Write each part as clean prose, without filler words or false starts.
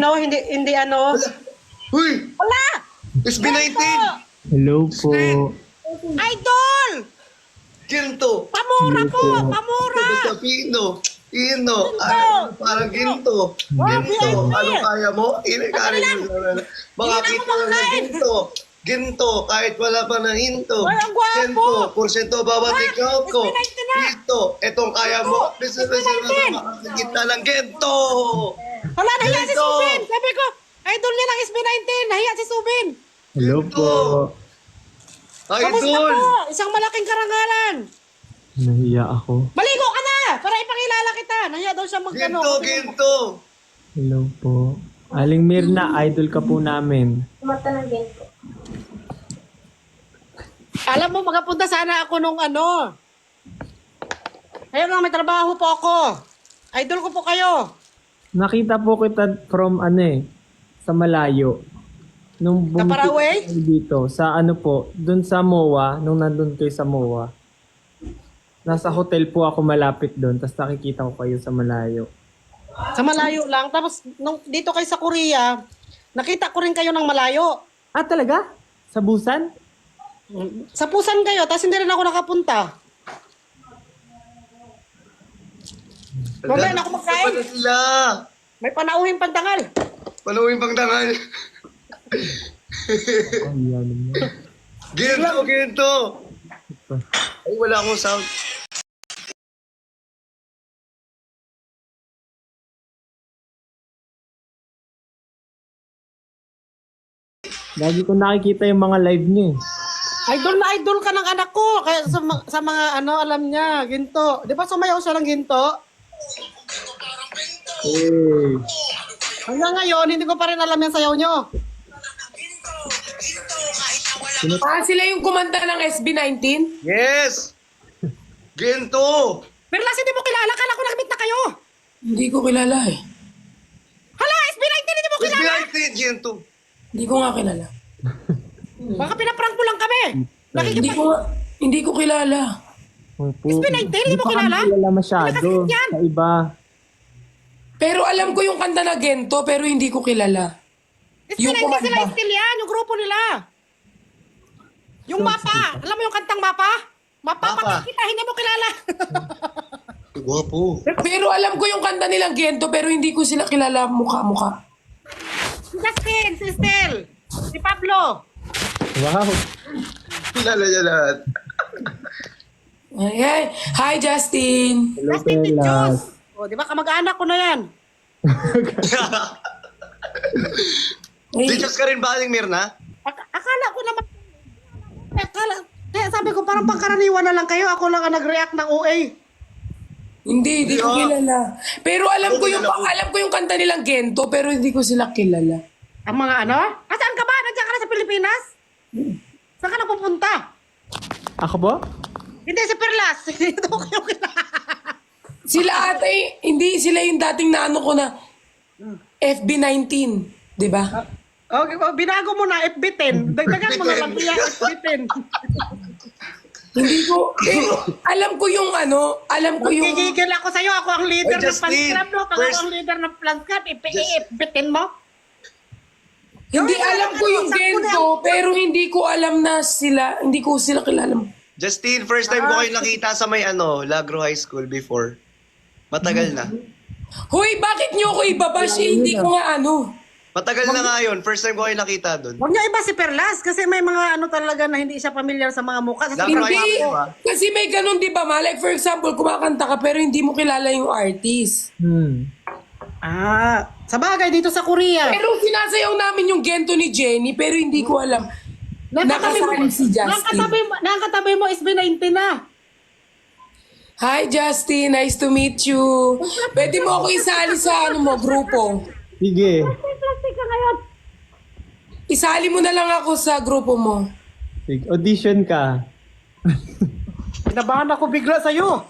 No, hindi ano. Wala. Huy! Wala! SB19! Hello po. Idol! Ginto! Pamura po! Pamura! Basta Pino! Ino! Ginto! Ano, parang ginto! Wow, Ginto! VIP! Ano kaya mo? Inikarin mo na. Mga Hindi na kita ako na makain. ginto! Ginto! Kahit wala pa ng hinto! Ay, ang gwapo! Ginto! Porsyento bawat Ah, ikaw ko! SB19 na. Ginto! Etong kaya mo? Bisa SB19. makakita ng ginto! Wala, nahiya si Ginto! Subin! Sabi ko, idol niya ng SB19! Nahiya si Subin! Hello po. Kamusta Idol! po? Isang malaking karangalan! Nahiya ako. Maligo ka na! Para ipakilala kita! Nahiya daw siya magkano. Ginto! Ginto! Hello po. Aling Mirna, idol ka po namin. Alam mo, magapunta sana ako nung ano. Ayun lang, may trabaho po ako. Idol ko po kayo. Nakita po kita from sa malayo. Nung Sa Paraguay? kayo dito, sa dun sa MOA, nung nandun kayo sa MOA. Nasa hotel po ako malapit dun, tapos nakikita ko kayo sa malayo. Sa malayo lang. Tapos, nung dito kayo sa Korea, nakita ko rin kayo ng malayo. Ah, talaga? Sa Busan? Sa Pusan kayo, tapos hindi rin ako nakapunta. Mamaya na ako magkain. Ano sila? May panauhin pantangal. Paluin pang tangal. Ayan mo. Ginto! Ginto! Ay, wala akong sound. Lagi ko nakikita yung mga live niyo eh. Idol na idol ka ng anak ko. Kaya sa mga alam niya, ginto. Di ba sumayaw siya ng ginto? Hey. Hanggang ngayon, hindi ko pa rin alam yung sayaw nyo. Sila yung kumanta ng SB19? Yes! Ginto! Pero last hindi mo kilala, kala ko nakabit na kayo. Hindi ko kilala eh. Hala, SB19, hindi mo kilala. SB19, Ginto! Hindi ko nga kilala. Baka pinaprank mo lang kami. Hindi ko kilala. Opo. SB19, hindi mo pa kilala? kami kilala masyado. Nakakit yan. Sa iba. Pero alam ko yung kanta na Gento, pero hindi ko kilala. Yung SB19 kumanta. sila still yan, yung grupo nila. Yung mapa. Alam mo yung kantang mapa? Mapa, Mapa. pakikita, hindi mo kilala. Guwapo. Pero alam ko yung kanta nilang Gento, pero hindi ko sila kilala mukha-mukha. Si Justin, si Estel, si Pablo. Wow. Kilala niya lahat. Ay, hi Justin! Hello, Justin Pelas. Tichos. O, di ba kamag-anak ko na yan? Ay, Teachers ka rin ba, Aling Mirna? Akala ko naman, kaya sabi ko parang pangkaraniwan na lang kayo. Ako lang ang nag-react ng OA. hindi ko kilala. Pero alam ko yung kanta nilang Gento, pero hindi ko sila kilala. Ang mga ano? Saan ka ba? Nandiyan ka na sa Pilipinas? Saan ka na pupunta? Ako ba? Hindi, si Perlas. Ito ko kayo kilala. Sila ate, hindi sila yung dating na ano ko na FB19, di ba? Okay, binago mo na FB10. Dagdagan mo na lang kaya FB10. Hindi ko, alam ko yung Gigigil ako sa'yo. Ako ang leader Ay, ng fans Justin, club. No? Pag first- ako ang leader ng fans club, FB10 mo? hindi alam ko yung Gento, pero hindi ko alam na sila, hindi ko sila kilala. Justin, first time ko kayo nakita sa may Lagro High School before. Matagal na. Hoy, bakit niyo ako ibabash? Hindi ko nga ano. Matagal na nga yun. First time ko kayo nakita doon. Huwag niyo iba si Perlas kasi may mga ano talaga na hindi siya familiar sa mga mukha. Lagro Hindi, High School, kasi may ganun, di ba, ma? Like, for example, kumakanta ka pero hindi mo kilala yung artist. Sa bagay dito sa Korea. Pero sinasayaw namin yung Gento ni Jenny, pero hindi ko alam. Nakasali si Justin. Nakakatabi mo SB19 na. Hi, Justin. Nice to meet you. Pwede mo ako isali sa grupo. Sige. Plastic ka ngayon. Isali mo na lang ako sa grupo mo. Sige. Audition ka. Kinabahan ako bigla sa'yo.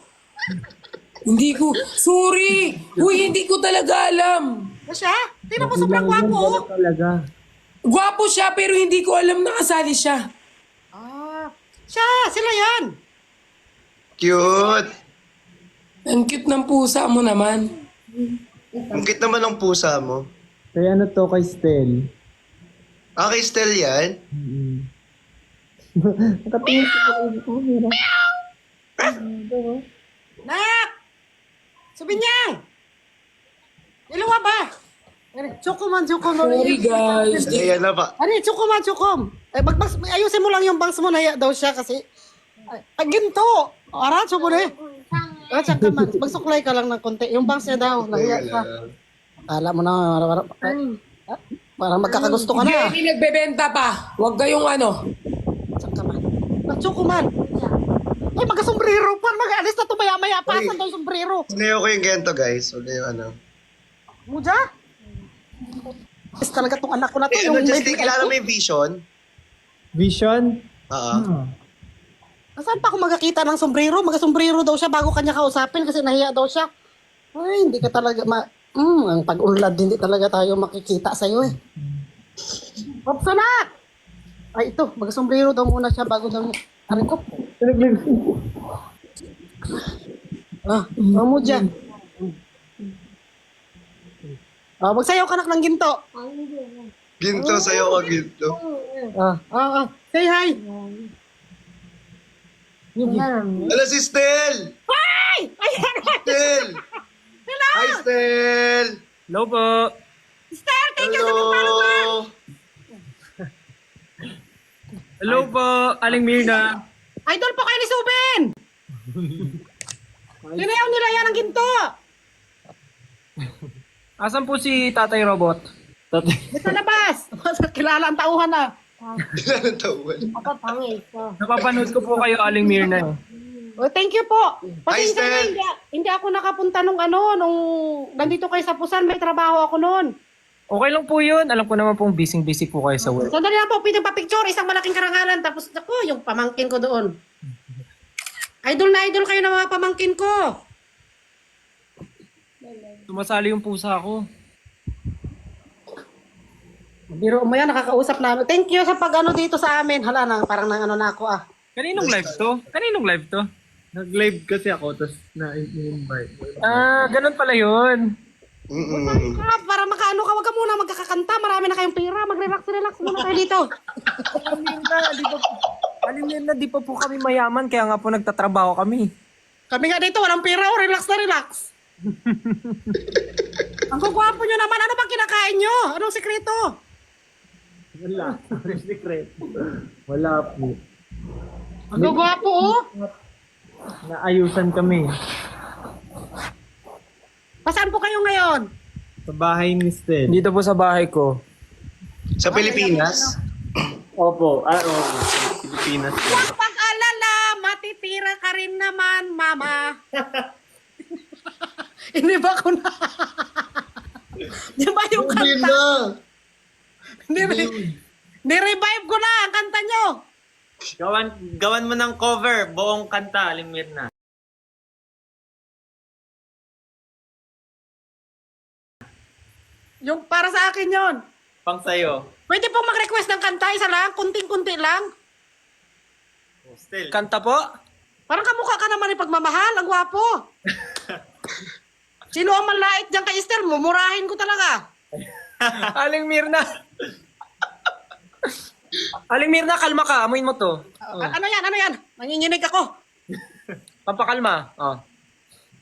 Hindi ko. Sorry. Uy, hindi ko talaga alam. Siya? Tingnan mo sobrang gwapo. Wala talaga. Gwapo siya, pero hindi ko alam na kasali siya. Siya, sila yan. Cute. Ang cute ng pusa mo naman. Ang cute naman ng pusa mo. Kaya ano to kay Stel? Okay, still yan. Nakatingin sa camera. Nak! Subinyang! Ilawa ba? Chukuman. Sorry guys. Ayan na pa. Ano, chukum. Eh, ayusin mo lang yung bangs mo, nahiya daw siya kasi. Ay, ginto! Aratso mo na eh. Aratso ka man. Magsuklay ka lang ng konti. Yung bangs niya daw, nahiya ka. Kala mo na, para magkakagusto ka na. Hindi nagbebenta pa. Huwag kayong ano. Aratso ka man. Chukuman. Ay, magkasombrero pa. Mag-alis na ito maya-maya. Pasan daw yung sombrero. Sinayo ko yung gento, guys. Huwag kayong ano. Muja? Is talaga tong anak ko na to. Eh, ano, Yung Justin, may- kilala mo yung vision? Vision? Oo. Saan pa ako magkakita ng sombrero? Magka-sombrero daw siya bago kanya kausapin kasi nahiya daw siya. Ay, hindi ka talaga ang pag-unlad, hindi talaga tayo makikita sa'yo eh. Opsonak! Ay, ito. Magka-sombrero daw muna siya bago daw niya. Aray ko. Mo dyan. Magsayaw ka nak ng ginto. Ginto sa'yo ako, ginto. Say hi. Hello, si Stel! Hi! Ayan! Stel! Hi, Stel! Hello po. Star, thank you sa pag-follower. Hello po, Aling Mirna. Idol po kayo ni Suben. Sinayaw nila yan ang ginto. Asan po si Tatay Robot? Sa labas. Kilala ang tauhan na. Ilan ang taon? Napapanood ko po kayo, Aling Mirna. Eh. Oh, thank you po. Hi, Pasensya na, Stel. hindi ako nakapunta nung nandito kayo sa Pusan, may trabaho ako noon. Okay lang po yun. Alam ko naman pong busy po kayo sa work. Sandali lang po, pinagpa-picture, isang malaking karangalan, tapos ako, yung pamangkin ko doon. Idol na idol kayo ng mga pamangkin ko. Tumasali yung pusa ko. Biro mo yan, nakakausap namin. Thank you sa pag-ano dito sa amin. Hala na, parang nang ano na ako ah. Kaninong live to? Nag-live kasi ako, tapos na-invite. Ganun pala yun. Para makaano ka, wag ka muna magkakakanta. Marami na kayong pera. Mag-relax muna kayo dito. Aling Mirna, di pa po kami mayaman, kaya nga po nagtatrabaho kami. Kami nga dito, walang pera. Oh, relax na relax. Ang gugwapo nyo naman. Ano bang kinakain nyo? Anong sekreto? Wala. Secret. Wala po. Ang gugwapo oh. Naayusan kami. Pasaan po kayo ngayon? Sa bahay ni Stel. Dito po sa bahay ko. Sa Pilipinas? Opo. Pilipinas. Huwag pag-alala, matitira ka rin naman, mama. Hindi ba ko na? Di ba yung Hindi kanta? na! Ni-revive ko na ang kanta nyo. Gawan mo ng cover, buong kanta, Aling Mirna. Yung para sa akin yon. Pang sayo. Pwede pong mag-request ng kanta, isa lang, kunting-kunti lang. Stel. Kanta po? Parang kamukha ka naman ng pagmamahal, ang gwapo. Sino ang malait dyan kay Esther? Mumurahin ko talaga. Aling Mirna. Aling Mirna, kalma ka. Amuin mo to. Ano yan? Nanginginig ako. Pampakalma. Oh.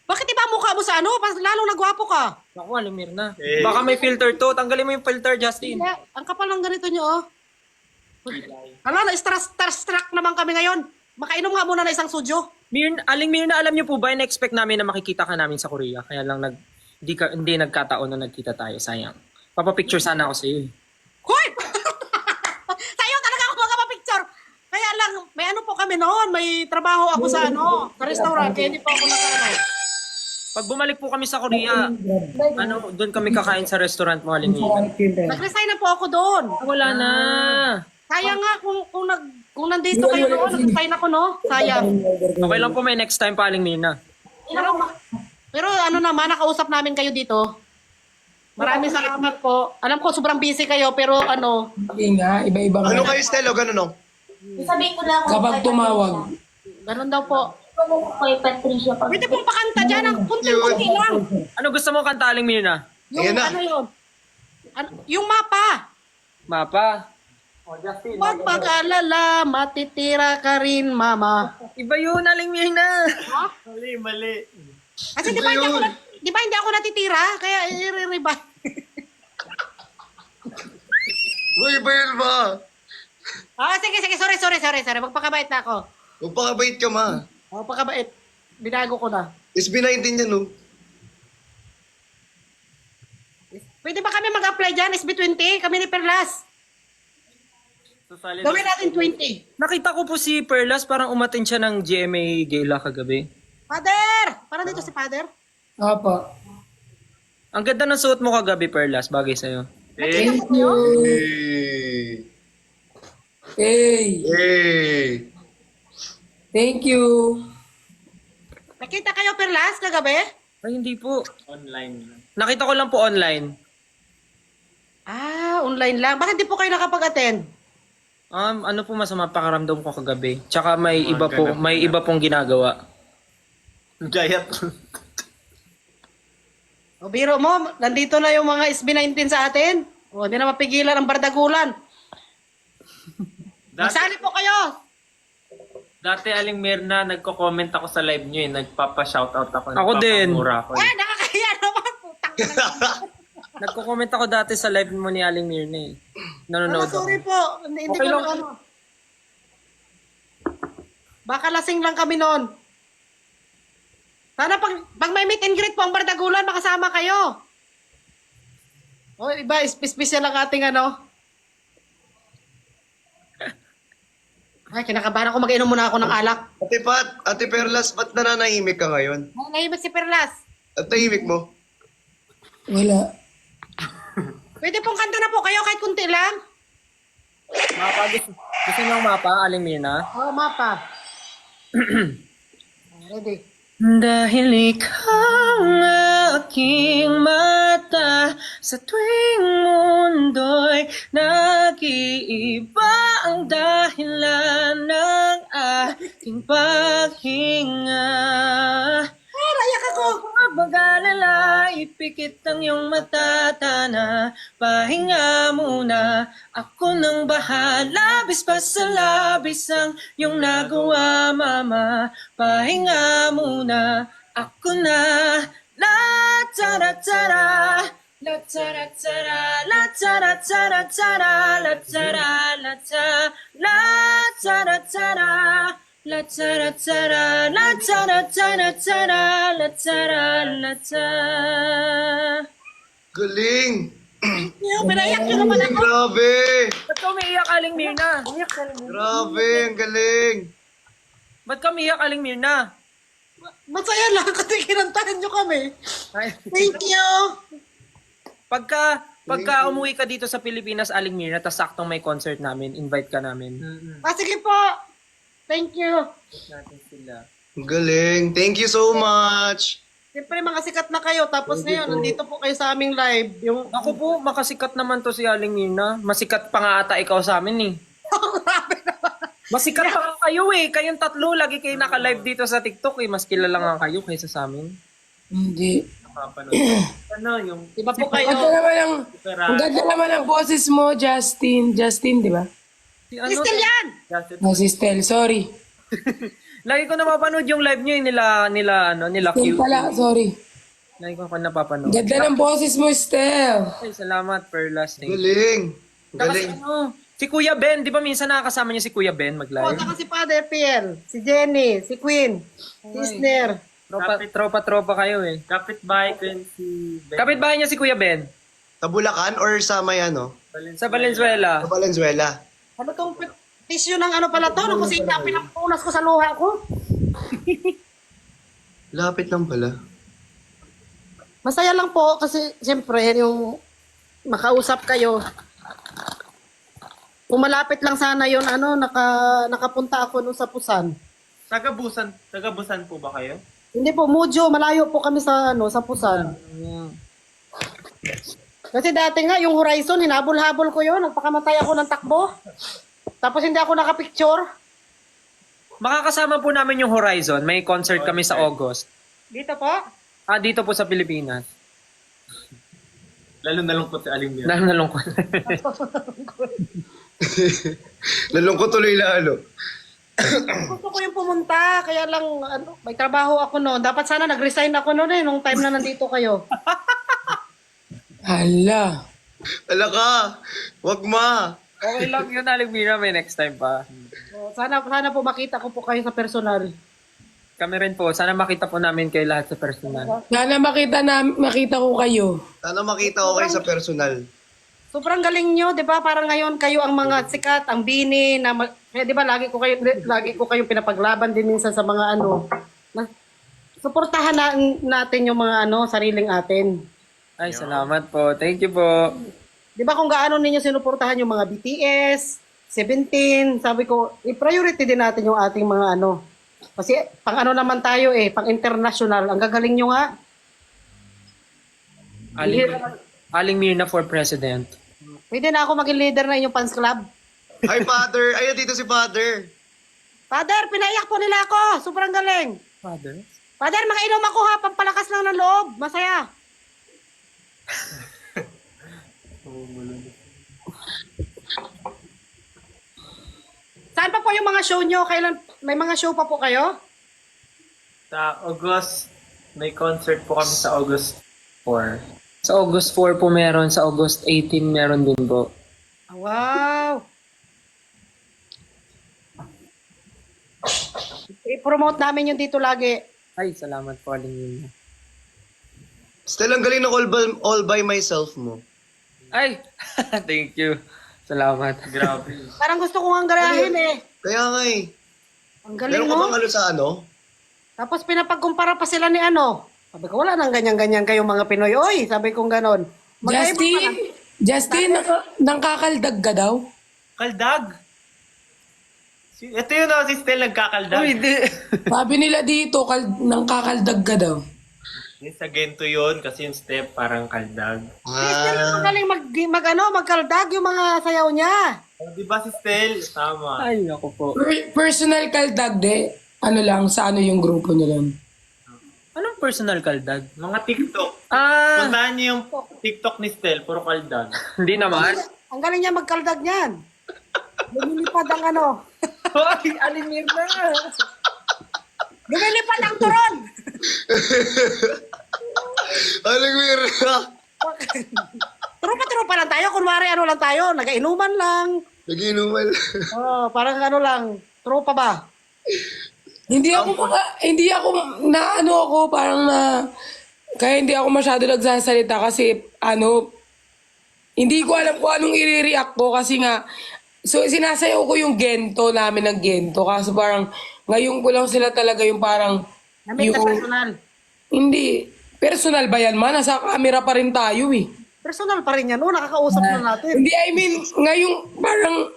Bakit iba ang mukha mo sa ano? Lalong nagwapo ka. Ako, Aling Mirna. Eh. Baka may filter to. Tanggalin mo yung filter, Justin. Hindi, ang kapal ng ganito nyo, oh. Hala, na-starstruck naman kami ngayon. Makainom nga muna na isang sujo. Aling Mirna, alam niyo po ba, na-expect namin na makikita ka namin sa Korea. Kaya lang hindi nagkataon na nagkita tayo. Sayang. Papapicture sana ako sa iyo. Hoy! Sa'yo talaga ako magpapicture. Kaya lang, may ano po kami noon. May trabaho ako sa sa restaurant. Kaya hindi po ako nakano. Pag bumalik po kami sa Korea, doon kami kakain sa restaurant mo, Aling Mirna. Nag-resign na po ako doon. Wala na. Sayang nga kung nandito kayo noon. Nag-resign ako, no? Sayang. Okay lang po, may next time pa, Aling Mirna. Pero ano naman, nakausap namin kayo dito. Maraming salamat po. Alam ko, sobrang busy kayo, pero ano, Hindi nga, iba-iba Ano nga. kayo, Stel? O ganun, no? Sabihin ko lang Kapag tumawag. ganun daw po. kay Patricia pag Pwede pong pakanta dyan, ang kunti-kunti lang. Ano gusto mo kanta, Aling Mirna? Yung Ayan na. ano yun. Yung mapa. Mapa. Huwag mag-alala, matitira ka rin, mama. Iba yun, Aling Mirna. Mali. Kasi di ba hindi ako natitira? Kaya i-revive. Uy, ba yun ba? Sige. Sorry. Magpakabait na ako. Magpakabait ka, ma. Magpakabait. Binago ko na. SB19 yan, no? Pwede ba kami mag-apply dyan? SB20? Kami ni Perlas. Susali Gawin natin 20. Nakita ko po si Perlas, parang umatin siya ng GMA Gala kagabi. Father! Parang dito si Father. Opo. Ang ganda ng suot mo kagabi, Perlas. Bagay sa'yo. Nakita ko kayo? Hey, Hey! thank you. Nakita kayo Perlas kagabi? Ay, hindi po. online. Nakita ko lang po online. Online lang. Bakit di po kayo nakapag-attend? Ano po masama pakaramdam ko kagabi. Tsaka may iba pong ginagawa. Gayat. O biro mo, nandito na yung mga SB19 sa atin. O, hindi na mapigilan ang bardagulan. Magsali po kayo. Dati Aling Mirna, nagko-comment ako sa live nyo nagpapa-shoutout ako. Ako din. nagpapamura ako. Nakakahiya naman. Putang ina. Nagko-comment ako dati sa live mo ni Aling Mirna eh. Nanonood ako. Sorry po. Hindi Okay ko lang. ano. Baka lasing lang kami noon. Sana pag may meet and greet po ang bardagulan, makasama kayo. O, iba, special lang ating ano. Ay, kinakabahan ako. Mag-inom muna ako ng alak. Ate Pat, Ate Perlas, ba't nananahimik ka ngayon? Nahimik si Perlas. At tahimik mo? Wala. Pwede pong kanta na po kayo kahit kunti lang. Mapa, gusto niyo ang mapa, Aling Mirna? Oo, mapa. Ready. Dahil ikaw ang aking mata sa tuwing mundo'y nag-iiba ang dahilan ng aking paghinga. Rayak ako. Huwag mag-alala, ipikit ang iyong mata, tana. Pahinga muna, ako nang bahala. Labis pa sa labis ang iyong nagawa, mama. Pahinga muna, ako na. La tara tara, la tara tara, la tara tara tara, la tara la tara, la tara tara. La tara tara, la tara tara tara, la tara la tara. Galing! Pinayak nyo naman ako. Grabe! Ba't ka umiiyak, Aling Mirna? Grabe, ang galing! Ba't ka umiiyak, Aling Mirna? Masaya lang kasi kinantahan nyo kami. Thank you. Pagka umuwi ka dito sa Pilipinas, Aling Mirna, tas saktong may concert namin, invite ka namin. Sige po. Thank you. Natin sila. Ang galing. Thank you so much! Siyempre mga sikat na kayo. Tapos ngayon, nandito po kayo sa aming live. Yung Ako po, makasikat naman to si Aling Mirna. Masikat pa nga ata ikaw sa amin eh. Masikat pa nga kayo eh. Kayong tatlo, lagi kayo naka-live dito sa TikTok eh. Mas kilala nga kayo kaysa sa amin. Hindi. Napapanood. Ano yung iba po Ang kayo. ganda naman ang ganda naman ang boses mo, Justin. Justin, di ba? Si ano, Crystal yan. Si Stel, sorry. lagi ko napapanood yung live nyo eh, nila Stel Q. pala, sorry. Lagi ko napapanood. Ganda ng boses mo, Stel. Ay, salamat, Perlas. Thank you. Galing! Tapos Galing! ano, si Kuya Ben, di ba minsan nakakasama niya si Kuya Ben O, mag-live? saka si Father Pierre, si Jenny, si Queen, si Isner. Tropa kayo eh. kapitbahay ko yun si Ben. Kapitbahay niya si Kuya Ben. Sa Bulacan or sa may ano? Sa Valenzuela. Sa Valenzuela. Ano tong tissue ng ano pala to? Nung kusina, pinampunas ko sa luha ko. Lapit lang pala. Masaya lang po kasi siyempre yung makausap kayo. Kung malapit lang sana yun, nakapunta ako nung sa Pusan. Taga-Busan po ba kayo? Hindi po, Mujo, malayo po kami sa sa Pusan. Kasi dati nga, yung Horizon, hinabol-habol ko yun. Nagpakamatay ako ng takbo. Tapos hindi ako nakapicture. Makakasama po namin yung Horizon. May concert kami sa August. Dito po. Dito po sa Pilipinas. Lalo nalungkot si Aling Mir. Lalo nalungkot. Nalungkot tuloy lalo. Gusto ko yung pumunta, kaya lang may trabaho ako noon. Dapat sana nag-resign ako noon nung time na nandito kayo. Hala. Ala ka. Wag ma. Okay lang yun, Aling Mira. May next time pa. Sana po makita ko po kayo sa personal. Kami rin po. Sana makita po namin kayo lahat sa personal. Sana makita ko kayo. Sana makita ko kayo sa personal. Sobrang galing nyo, 'di ba? Parang ngayon kayo ang mga sikat, ang bini na kaya 'di ba lagi ko kayong pinapaglaban din minsan sa mga suportahan natin yung mga sariling atin. Ay, salamat po. Thank you po. 'Di ba kung gaano ninyo sinuportahan yung mga BTS, 17, sabi ko, i-priority din natin yung ating mga Kasi pang naman tayo pang international. Ang gagaling nyo nga. Aling Mirna for president. Pwede na ako maging leader na inyong fans club. Hi, Father. Ayun, dito si Father. Father, pinaiyak po nila ako. Sobrang galing. Father? Father, makainom ako ha. Pampalakas lang ng loob. Masaya. Saan pa po yung mga show nyo? Kailan? May mga show pa po kayo? Sa August, may concert po kami sa August 4. Sa August 4 po meron, sa August 18 meron din po. Wow! I-promote namin yung dito lagi. Ay, salamat po, Aling Mirna. Still, ang galing ng all by myself mo. Ay! Thank you. Salamat. Grabe. Parang gusto ko nga garahin Kaya nga Ang galing Meron ka mo. bang sa Tapos pinapagkumpara pa sila ni Sabi ko, wala nang ganyan-ganyan kayong mga Pinoy. Oy, sabi kong ganon. Justin, nangkakaldag ka daw? Kaldag? Ito yun si Stel nagkakaldag. Uy, di. Sabi nila dito, nangkakaldag ka daw. Yung sa gento yun, kasi yung step parang kaldag. Sister, magaling magkaldag yung mga sayaw niya. Di ba si Stel? Tama. Ay, ako po. Personal kaldag de. Sa yung grupo nila? Anong personal kaldag? Mga TikTok. Puntahan niyo yung TikTok ni Stel, puro kaldag. Hindi naman. Ang galing niya magkaldag niyan. Lumilipad ang Hoy, Aling Mirna! Lumilipad ang turon! Aling Mirna! Trupa-trupa lang tayo. Kunwari lang tayo. Nag-inuman lang. Nag-inuman. Parang lang. Trupa ba? Hindi ako masyado nagsasalita kasi hindi ko alam kung anong i-react ko kasi nga sinasayaw ko yung gento namin ng gento kasi parang ngayon ko lang sila talaga yung parang Namit na personal. Hindi personal ba yan man? Nasa camera pa rin tayo Personal pa rin yan. Nakakausap na natin. Hindi, I mean, ngayong parang,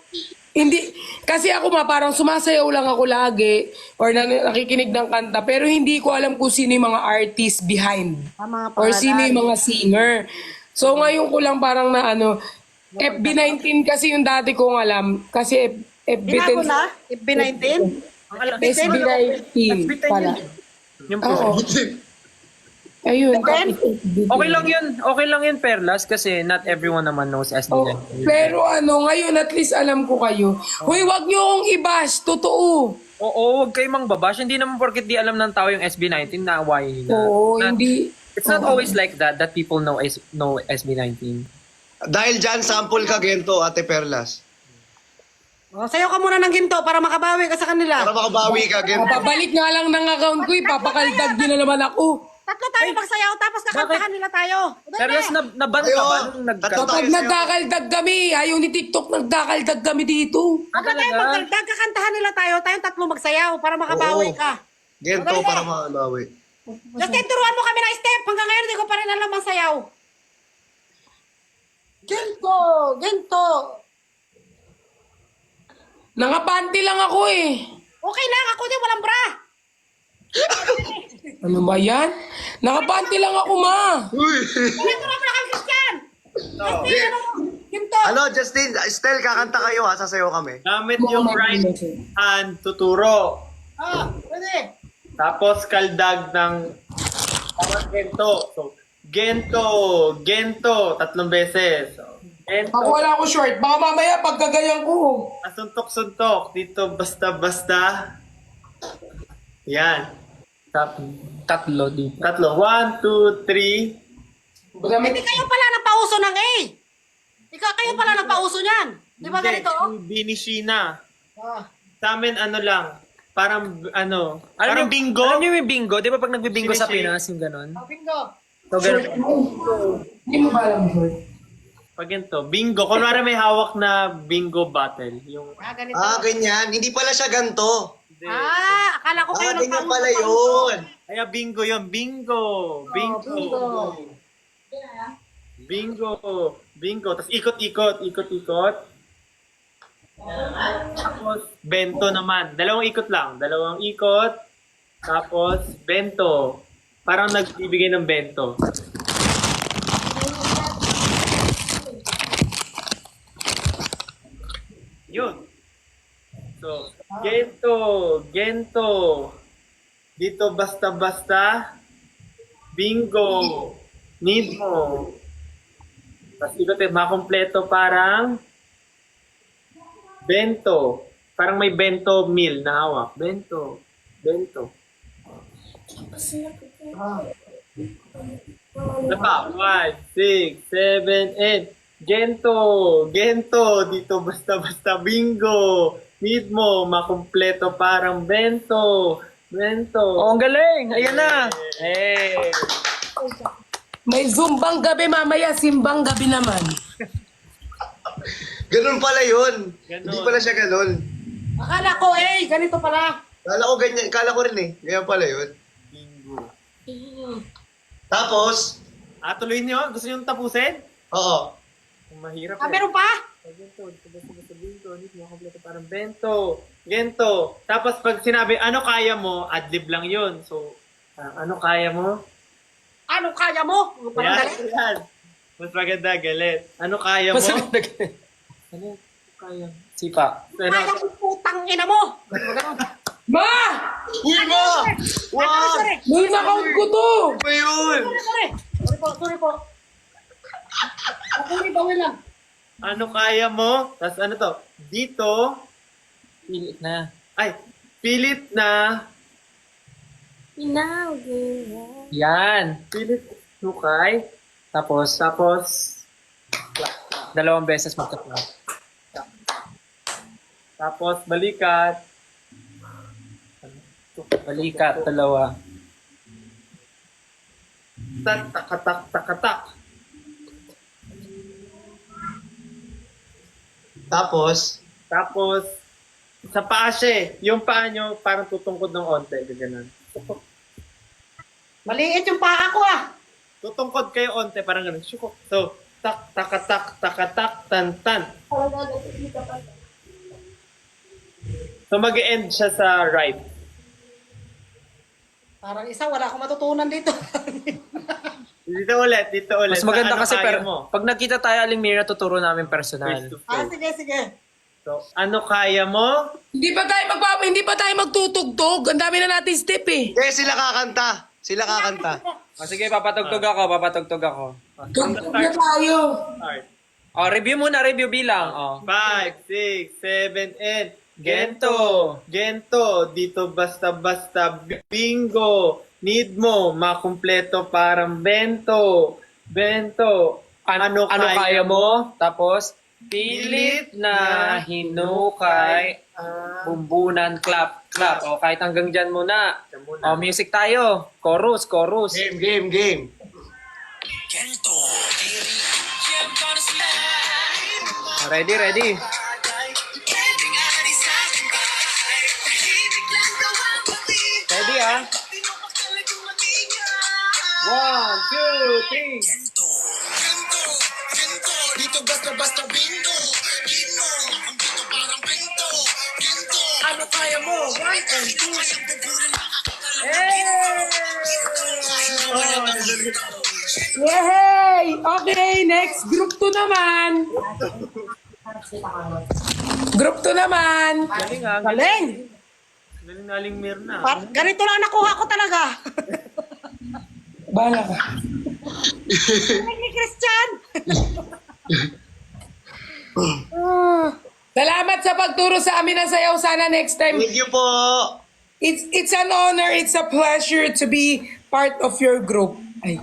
hindi, kasi ako parang sumasayaw lang ako lagi or nakikinig ng kanta, pero hindi ko alam kung sino yung mga artist behind Mga or pangalan. sino yung mga singer. So ngayon ko lang parang FB19 kasi yung dati kong alam, kasi Binago FB10. na? FB19? SB19 pala. Yung po. Oo. Ayun. Okay lang yun, Perlas, kasi not everyone naman knows SB19. Oh, pero ngayon at least alam ko kayo. Hoy, wag niyo akong i-bash, totoo. Oo, huwag kayo mang babash. Hindi naman porket di alam ng tao yung SB19 na why nila. Oo, hindi. It's not always like that people know SB19. Dahil dyan, sample ka, Gento, Ate Perlas. Sayaw ka muna ng ginto para makabawi ka sa kanila. Para makabawi ka, Gento. Papabalik nga lang ng account ko, papakaldag din na naman ako. Tatlo tayo magsayaw tapos kakantahan nila tayo. Perlas, naban ka ba nung Tatlo Kapag tayo nagkakaldag kami, ayaw ni TikTok, nagkakaldag kami dito. Tatlo tayo magkaldag, kakantahan nila tayo. Tayong tatlo magsayaw para makabawi Oo. ka. Gento, para makabawi. Justin, turuan mo kami ng step. Hanggang ngayon, hindi ko pa rin alam ang sayaw. Gento. Nakapanty lang ako Okay lang, ako din, walang bra. Ano ba yan? Nakapanty lang ako, ma. Uy! Turuan mo na kami, Christian. Justin, Gento. Justin, Stel, kakanta kayo ha, sasayaw kami. Gamit yung right hand, tuturo. Pwede. Tapos kaldag ng gento. So, Gento. Gento. 3 beses. So, Gento. Ako wala ako short. Baka mamaya pagkagayan ko. Suntok-suntok. Dito basta-basta. Yan. Tatlo dito. 3. 1, 2, 3. Hindi kayo pala nagpauso ng A. Ikaw kayo pala nagpauso niyan. Di ba ganito? Oh? Binishina. Ah. Sa amin, ano lang. Parang, ano. Alam Parang niyo- bingo. Alam niyo yung bingo? Di ba pag nagbibingo sa Sini-sini. Pinas, yung ganon? Oh, bingo. So, ganon. Hindi mo ba alam short? Pag ganito, bingo. Kunwari may hawak na bingo battle. Yung, Ganito. Ganyan. Hindi pala siya ganto. Akala ko kayo Ganyan nagpauso. pala yun. kaya bingo yun. Bingo. Bingo. Bingo. Bingo. Tapos ikot-ikot. Ikot-ikot. Tapos, bento naman. 2 ikot lang. 2 ikot. Tapos, bento. Parang nagbibigay ng bento. Yun. So, gento. Gento. Dito basta-basta. Bingo. Need mo. Tapos ikot makompleto parang bento. Parang may bento meal na hawak. Bento. Bento. Ano pa? 5, 6, 7, 8. Gento. Gento. Dito basta-basta bingo. Need mo. Makompleto parang bento. Bento. Oh, ang galing! Ayan na! Hey! May zumbang gabi mamaya, simbang gabi naman. Ganun pala yun. Ganun. Hindi pala siya ganun. Akala ko ganito pala. Kala ko ganyan. Kala ko rin eh. Ganyan pala yun. Bingo. Tapos, Tuloy niyo? Gusto niyo tapusin? oo. Mahirap Meron pa? Gento, basta-basta bingo, hindi mo kompleto parang bento, gento. Tapos pag sinabi, ano kaya mo, adlib lang yun. So, ano kaya mo? Anong kaya mo? Parang Yan, galit. yan. Mas maganda, galit. Ano kaya mo? Mas galing. Ano kaya? Sipa. Pero, Kaya mo putang ina mo. Ma! Uy, ma! Wag! May account ko to! Ano ba yun? Sorry po. Sorry, bawin lang. ano kaya mo? Tapos ano to? Dito, Pilit na. pilit na, Yan. pilit sukay. Tapos, 2 beses magka-clap. Tapos balikat. Balikat, 2. Tak, takatak, takatak. Tapos, Sa paa siya eh. Yung paa nyo parang tutungkod ng onte. Gaganon. Maliit yung paa ko Tutungkod kayo onte, parang ganun. Syukok. So, tak, takatak, takatak, tan, tan. So, mag-end siya sa right. Parang isa, wala akong matutunan dito. Dito ulit, dito ulit. Mas maganda Ano kasi kaya mo? pag nakita tayo, Aling Mira, tuturo namin personal. Face to face. Sige. So, ano kaya mo? Hindi pa tayo magtutugtog. Ang dami na natin step eh. sila kakanta. Sila kakanta. Sige, papatugtog ako. Tugtog na tayo. Start. Review muna, review bilang. 5, 6, 7, 8. Gento. Dito basta-basta bingo. Need mo. Makumpleto parang bento. Ano kaya mo? Tapos, pilit na hinukay, bumbunan, clap. O, kahit hanggang dyan muna. O, music tayo. Chorus. Game. Ready. Ready, 1, 2, 3. Dito basta bingo. Gino, ang bito parang bento. Gento, Ano kaya mo? 1 and 2. Yay! Okay, next. Group 2 naman. Group 2 naman. Galing Galing. Galing Mirna. Ganito lang nakuha ko talaga. Bahala ka. Ni Christian! Salamat sa pagturo sa amin ng sayaw. Sana next time. Thank you po. It's an honor, it's a pleasure to be part of your group. Ay.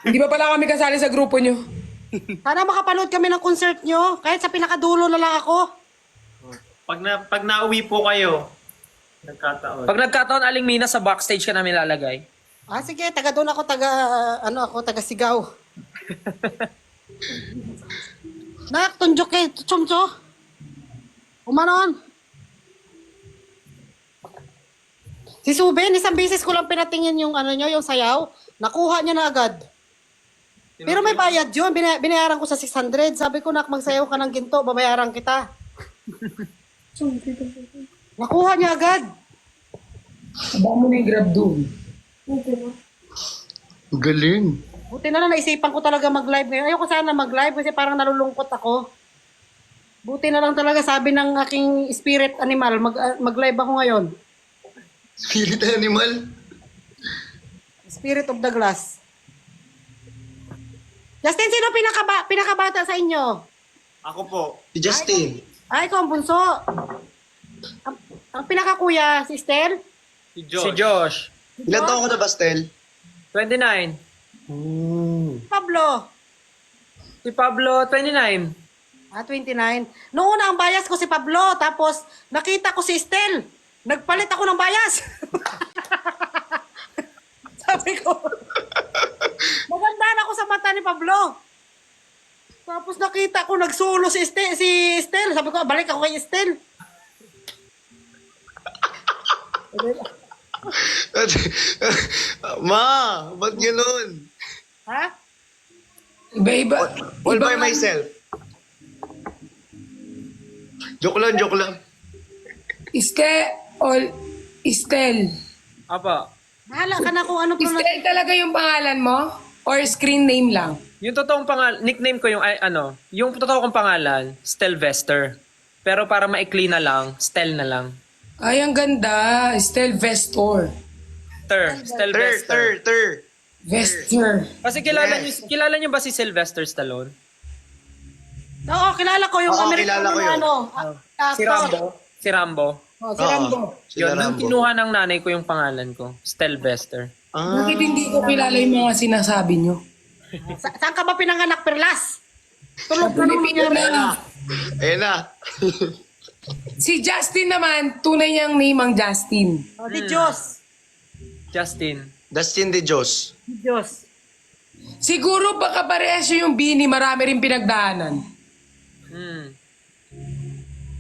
Hindi ba pala kami kasali sa grupo nyo? Sana makapanood kami ng concert nyo. Kahit sa pinakadulo na lang ako. Pag nauwi po kayo, nagkataon. Pag nagkataon, Aling Mina, sa backstage ka namin lalagay. Ah, sige. Taga doon ako. Taga sigaw. Nak, tunjok eh. Chumcho. Umanon. Si Suben, isang beses ko lang pinatingin yung yung sayaw. Nakuha niya na agad. Pero may bayad yun. Binayaran ko sa 600. Sabi ko, nak, magsayaw ka ng ginto. Babayaran kita. Nakuha niya agad. Aba mo na yung grab doon. Galing. Buti na lang naisipan ko talaga mag-live ngayon. Ayoko sana mag-live kasi parang nalulungkot ako. Buti na lang talaga sabi ng aking spirit animal, mag-live ako ngayon. Spirit animal. Spirit of the glass. Justin, sino pinakabata sa inyo? Ako po. Si Justin. Ay, ikaw ang bunso. Ang pinakakuya, si Esther? Si Josh. Si Josh, Ilan taon ko na ba, Stel? 29. Pablo? Si Pablo, 29. Ah, 29. Noong una ang bias ko si Pablo, tapos nakita ko si Estel. Nagpalit ako ng bias. Sabi ko, magandaan ako sa mata ni Pablo. Tapos nakita ko nagsulo si Estel. Sabi ko, balik ako kay Estel. Ma, ba't ganun? Ha? Iba-iba. All by Iba- myself. Joke lang. Estel. Apa. Bahala ka na kung ano Estel talaga yung pangalan mo? Or screen name lang? Yung totoong nickname ko yung totoo kong pangalan, Stelvester. Pero para maikli na lang, Stel na lang. Ay, ang ganda. Estel Vestor. Stelvester. Vester. Kasi kilala niyo ba si Sylvester Stallone? Oo, kilala ko yung Oo, Amerikano kilala ko yun. Si Rambo. Si Rambo. Oh, si Rambo. Yun, nung kinuha ng nanay ko yung pangalan ko, Stelvester. Bakit hindi ko kilala yung mga sinasabi nyo? Saan ka ba pinanganak, Perlas? Tulog na Pilipinas. Ayun na. Si Justin naman, tunay niyang name ang Justin. Oh, di Diyos. Justin. Dustin de Jos. Di Diyos. Siguro baka parehas yung Bini, marami rin pinagdaanan.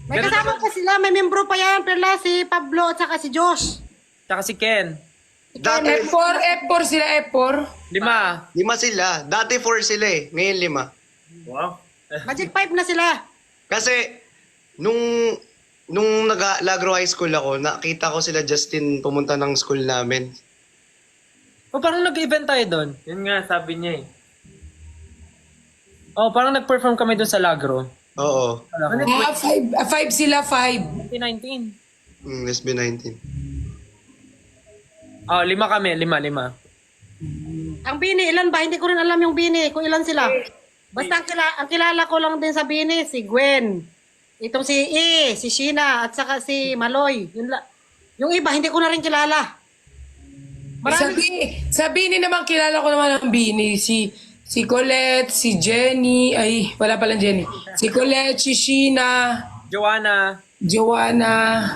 May kasama pa sila, may membro pa yan, Perlas, si Pablo at saka si Josh. Tsaka si Ken. Dati, F4 sila, F4. 5. 5 sila. Dati 4 sila eh. Ngayon 5. Wow. Magic 5 na sila. Kasi, nung nag-Lagro High School ako, nakita ko sila Justin pumunta ng school namin. O parang nag-event tayo doon. Yun nga, sabi niya eh. Oh, parang nag-perform kami doon sa Lagro. Oo. Five sila, 5. 2019. SB19. Oh, 5 kami. 5. Ang Bini, ilan ba? Hindi ko rin alam yung Bini, kung ilan sila. Basta ang kilala ko lang din sa Bini, si Gwen. Itong si si Sheena, at saka si Maloy. Yung iba, hindi ko na rin kilala. Sa Bini naman, kilala ko naman ang Bini. Si Colette, si Jenny, ay, wala palang Jenny. Si Colette, si Sheena, Joanna.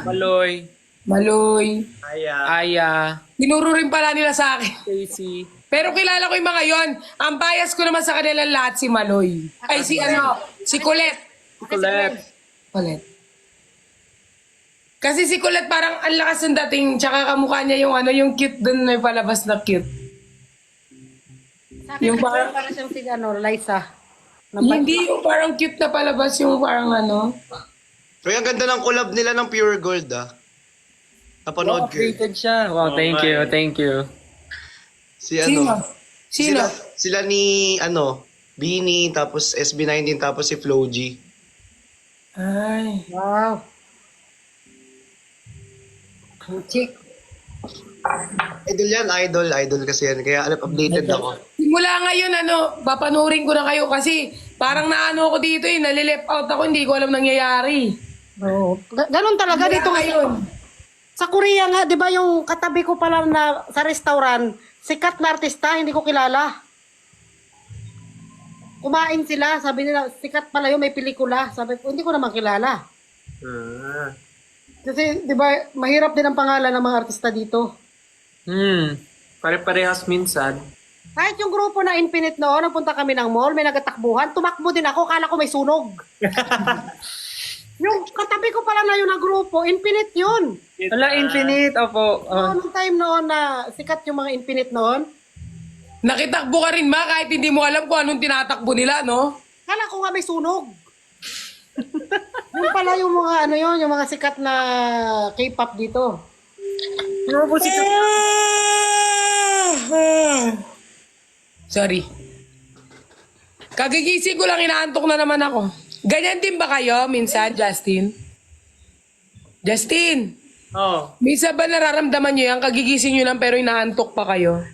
Maloy. Aya. Tinuro rin pala nila sa akin. Stacy. Pero kilala ko yung mga yon. Ang bias ko naman sa kanila lahat si Maloy. Ay, si Colette. Colette. Kasi si Colette parang ang lakas ng dating, tsaka kamukha niya yung cute dun na palabas na cute. Sa akin, Yung parang- parang siyang si Liza. Hindi yung parang cute na palabas, yung parang Pero ang ganda ng collab nila ng Pure Gold Napanood ko. Updated siya. Wow, thank you. Si Sino? Sila ni Bini, tapos SB19, tapos si Flo G. Ay. Wow. Chick. Idol yan, idol kasi yan. Kaya updated ako. Simula ngayon, papanurin ko na kayo kasi parang naano ako dito nalilip out ako, hindi ko alam nangyayari. Oo. Ganon talaga Simula dito ngayon. Sa Korea nga, di ba yung katabi ko pala na sa restaurant, sikat na artista, hindi ko kilala. Kumain sila, sabi nila, sikat pala yun, may pelikula. Sabi ko, hindi ko naman kilala. Kasi, di ba, mahirap din ang pangalan ng mga artista dito. Pare-parehas minsan. Kahit yung grupo na Infinite noon, napunta kami ng mall, may nagatakbuhan, tumakbo din ako, kala ko may sunog. Yung katabi ko pala na yun na grupo, Infinite yun. Wala, Infinite. Opo. Noong time noon na sikat yung mga Infinite noon, Nakitakbo ka rin ma kahit hindi mo alam kung anong tinatakbo nila, no? kala ko nga may sunog. Yung pala yung mga yung mga sikat na K-pop dito. Ano po si Sorry. Kagigising ko lang, inaantok na naman ako. Ganyan din ba kayo minsan, Justin? Justin, Oh. minsan ba nararamdaman nyo yan? Kagigising nyo lang pero inaantok pa kayo?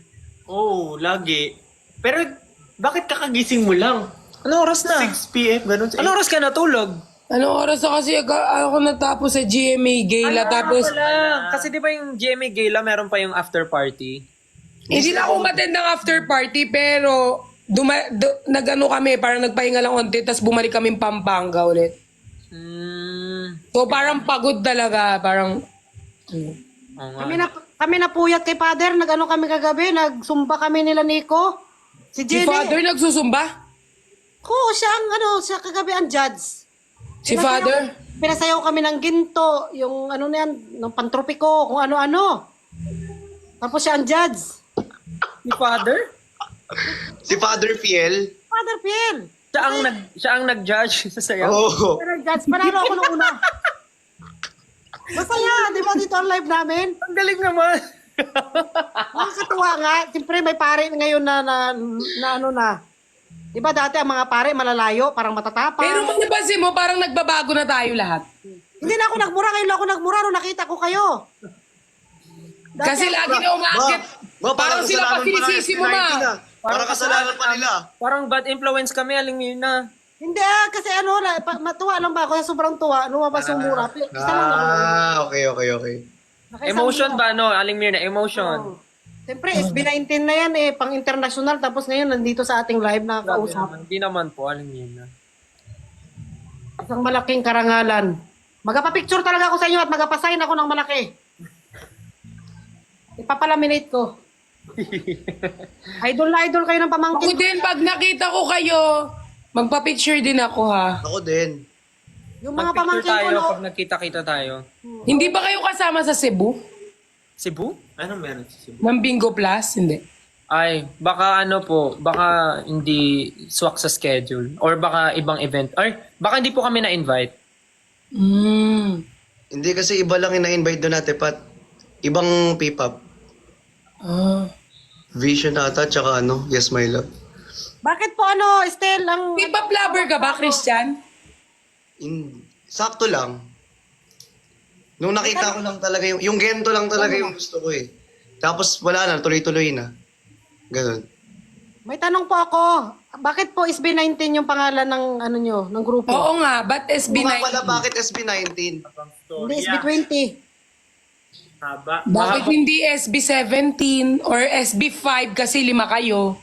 Oh, lagi. Pero, bakit kakagising mo lang? Ano oras na? 6 p.m. Ganun. Ano oras ka natulog? Anong oras na kasi ako natapos sa GMA Gala tapos Kasi di ba yung GMA Gala meron pa yung after party? hindi na ako umattend ng after party pero nagano kami, parang nagpahinga lang konti tapos bumalik kami Pampanga ulit. So parang pagod talaga, parang Kami na puyat kay Father, nag-ano kami kagabi, nagsumba kami nila Nico. Si si Jenny. Father nagsusumba? Oo, siya kagabi ang judge. Si Father? Pinasayaw kami ng ginto, yung ano na yan, ng pantropiko, kung ano-ano. Tapos siya ang judge. Ni Father? Si Father Fiel. Father Piel. Siya ang nag-judge sa sayaw. Oo. Pero judge, panalo ako nung una. Masaya, di ba dito ang live namin? Ang galing naman. Nakakatuwa nga. Siyempre may pare ngayon na ano na. Di ba dati ang mga pare malalayo, parang matatapang. Pero kung napansin mo, parang nagbabago na tayo lahat. Hindi na ako nagmura, ngayon lang ako nagmura nung nakita ko kayo. Kasi lagi na umaakit. Parang sila pa sinisisi mo ma. Para kasalanan pa nila. Parang bad influence kami, aling yun na. Hindi kasi matuwa lang ba ako, sobrang tuwa, lumabas yung mura. Isa lang naman. Okay. Nakaisang Emotion mura. ba, no? Aling Mirna, emotion. Siyempre, SB19 na yan pang international, tapos ngayon nandito sa ating live na kausap. Hindi naman po, aling Mirna. Isang malaking karangalan. Magpapicture talaga ako sa inyo at magpasign ako ng malaki. Ipapalaminate ko. Idol na idol kayo ng Ako pamangkin. din, pag nakita ko kayo, magpa-picture din ako ha. Ako din. Yung mga Mag-picture pamangkin ko, tayo no? pag nagkita-kita tayo. Hindi ba kayo kasama sa Cebu? Cebu? Anong meron sa Cebu? Ng Bingo Plus? Hindi. Ay, baka baka hindi swak sa schedule. Or baka ibang event. Or baka hindi po kami na-invite. Hindi kasi iba lang ina-invite doon natin, Pat. Ibang P-pop. Vision ata, tsaka Yes My Love. Bakit po Estel, ang... P-pop lover ka ba, Christian? Sakto lang. Nung nakita ko lang talaga yung gento lang talaga yung gusto ko eh. Tapos wala na, tuloy-tuloy na. Ganun. May tanong po ako. Bakit po SB19 yung pangalan ng nyo, ng grupo? Oo nga, ba't Kung SB19? nga pala, bakit SB19? Hindi, SB20. Haba. Bakit hindi SB17 or SB5 kasi 5 kayo?